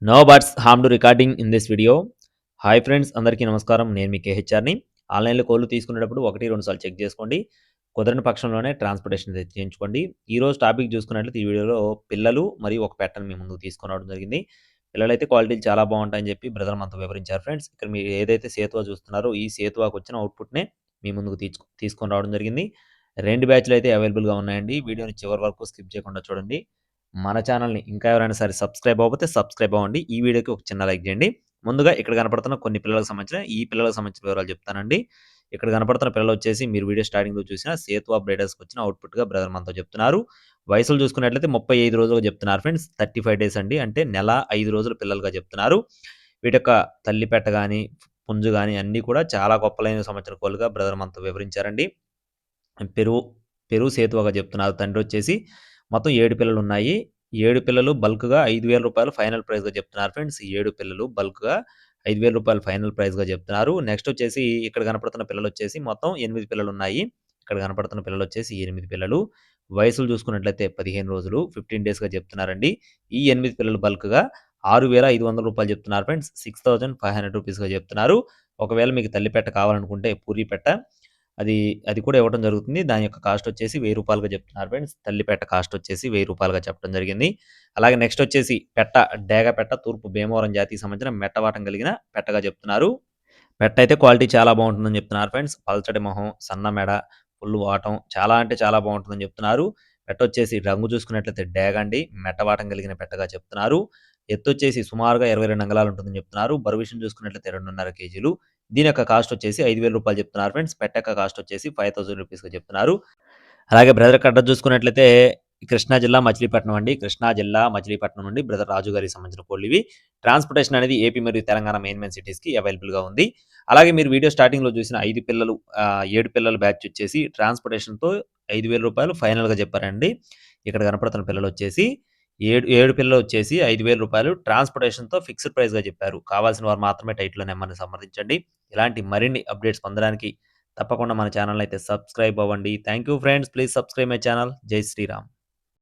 No butts harm to recording in this video. Hi friends, అందరికీ నమస్కారం. నేను మీ కేహెచ్ఆర్ని. ఆన్లైన్లో కోళ్ళు తీసుకునేటప్పుడు 1-2 సార్లు చెక్ చేసుకోండి. కుదరని పక్షంలోనే ట్రాన్స్పోర్టేషన్ అయితే చేయించుకోండి. ఈరోజు టాపిక్ చూసుకున్నట్లయితే ఈ వీడియోలో పిల్లలు మరియు ఒక పెట్టని మీ ముందుకు తీసుకొని రావడం జరిగింది. పిల్లలైతే క్వాలిటీలు చాలా బాగుంటాయని చెప్పి బ్రదర్ మనతో వివరించారు ఫ్రెండ్స్. ఇక్కడ మీరు ఏదైతే సేతువా చూస్తున్నారో ఈ సేతువాకు వచ్చిన అవుట్పుట్నే మీ ముందుకు తీసుకొని రావడం జరిగింది. 2 బ్యాచ్లు అయితే అవైలబుల్గా ఉన్నాయండి. వీడియోని చివరి వరకు స్కిప్ చేయకుండా చూడండి. మన ఛానల్‌ని ఇంకా ఎవరైనా సరే సబ్స్క్రైబ్ అవ్వకపోతే సబ్స్క్రైబ్ అవ్వండి. ఈ వీడియోకి ఒక చిన్న లైక్ చేయండి. ముందుగా ఇక్కడ కనపడుతున్న కొన్ని పిల్లలకు సంబంధించిన పిల్లలకు సంబంధించిన వివరాలు చెప్తానండి. ఇక్కడ కనపడుతున్న పిల్లలొచ్చేసి మీరు వీడియో స్టార్టింగ్‌లో చూసిన సేతువా బ్రీడర్స్‌కొచ్చిన అవుట్‌పుట్‌గా బ్రదర్ మనతో చెప్తున్నారు. వయసులు చూసుకున్నట్లయితే 35 రోజులుగా చెప్తున్నారు ఫ్రెండ్స్. 35 డేస్ అండి. అంటే నెల 5 రోజుల పిల్లలుగా చెప్తున్నారు. వీటి యొక్క తల్లి పెట్ట గాని, పుంజు గాని అన్నీ కూడా చాలా గొప్పలైన సంవత్సరం కోళ్ళుగా బ్రదర్ మనతో వివరించారండి. పెరుగు, పెరుగు సేతువగా చెప్తున్నారు. తండ్రొచ్చేసి మొత్తం 7 పిల్లలున్నాయి. 7 పిల్లలు బల్క్‌గా రూ. 5,000 ఫైనల్ ప్రైస్‌గా చెప్తున్నారు ఫ్రెండ్స్. 7 పిల్లలు బల్క్‌గా రూ. 5,000 ఫైనల్ ప్రైస్‌గా చెప్తున్నారు. నెక్స్ట్ వచ్చేసి ఇక్కడ కనపడుతున్న పిల్లలొచ్చేసి మొత్తం 8 పిల్లలున్నాయి. ఇక్కడ కనపడుతున్న పిల్లలొచ్చేసి 8 పిల్లలు. వయసులు చూసుకున్నట్లయితే 15 రోజులు, 15 డేస్‌గా చెప్తున్నారండి. ఈ 8 పిల్లలు బల్క్‌గా రూ. 6,500 చెప్తున్నారు ఫ్రెండ్స్. రూ. 6,500గా చెప్తున్నారు. ఒకవేళ మీకు తల్లి పెట్ట కావాలనుకుంటే పూరి పెట్ట అది అది కూడా ఇవ్వటం జరుగుతుంది. దాని యొక్క కాస్ట్ వచ్చేసి రూ. 1000గా చెప్తున్నారు ఫ్రెండ్స్. తల్లి పెట్ట కాస్ట్ వచ్చేసి రూ. 1000గా చెప్పడం జరిగింది. అలాగే నెక్స్ట్ వచ్చేసి పెట్ట, డేగ పెట్ట తూర్పు భీమవరం జాతికి సంబంధించిన మెట్టవాటం కలిగిన పెట్టగా చెప్తున్నారు. పెట్ట అయితే క్వాలిటీ చాలా బాగుంటుందని చెప్తున్నారు ఫ్రెండ్స్. పల్చటి మొహం, సన్న మెడ, ఫుల్ వాటం చాలా అంటే చాలా బాగుంటుందని చెప్తున్నారు. పెట్టొచ్చేసి రంగు చూసుకున్నట్లయితే డేగ అండి. మెట్టవాటం కలిగిన పెట్టగా చెప్తున్నారు. ఎత్తొచ్చేసి సుమారుగా 22 అంగుళాలు ఉంటుందని చెప్తున్నారు. బరువు విషయం చూసుకున్నట్లయితే 2.5 కేజీలు. దీని యొక్క కాస్ట్ వచ్చేసి రూ. 5,000 చెప్తున్నారు ఫ్రెండ్స్. పెట్ట యొక్క కాస్ట్ వచ్చేసి రూ. 5,000గా చెప్తున్నారు. అలాగే బ్రదర్ అడ్రస్ చూసుకున్నట్లయితే కృష్ణా జిల్లా మచిలీపట్నం అండి. కృష్ణా జిల్లా మచిలీపట్నం నుండి బ్రదర్ రాజు గారికి సంబంధించిన కోళ్ళివి. ట్రాన్స్‌పోర్టేషన్ అనేది ఏపీ మరియు తెలంగాణ మెయిన్ సిటీస్‌కి అవైలబుల్‌గా ఉంది. అలాగే మీరు వీడియో స్టార్టింగ్‌లో చూసిన 5 పిల్లలు 7 పిల్లల బ్యాచ్ వచ్చేసి ట్రాన్స్‌పోర్టేషన్‌తో రూ. 5,000 ఫైనల్‌గా చెప్పారండి. ఇక్కడ కనపడుతున్న పిల్లలొచ్చేసి 7 పిల్లలొచ్చేసి రూ. 5,000 ట్రాన్స్‌పోర్టేషన్‌తో ఫిక్స్డ్ ప్రైస్‌గా చెప్పారు. కావాల్సిన వారు మాత్రమే టైటిల్‌లో నెంబర్‌ని సంప్రదించండి. ఇలాంటి మరిన్ని అప్డేట్స్ పొందడానికి తప్పకుండా మన ఛానెల్‌ని అయితే సబ్స్క్రైబ్ అవ్వండి. Thank you friends. Please subscribe my channel. జై శ్రీరామ్.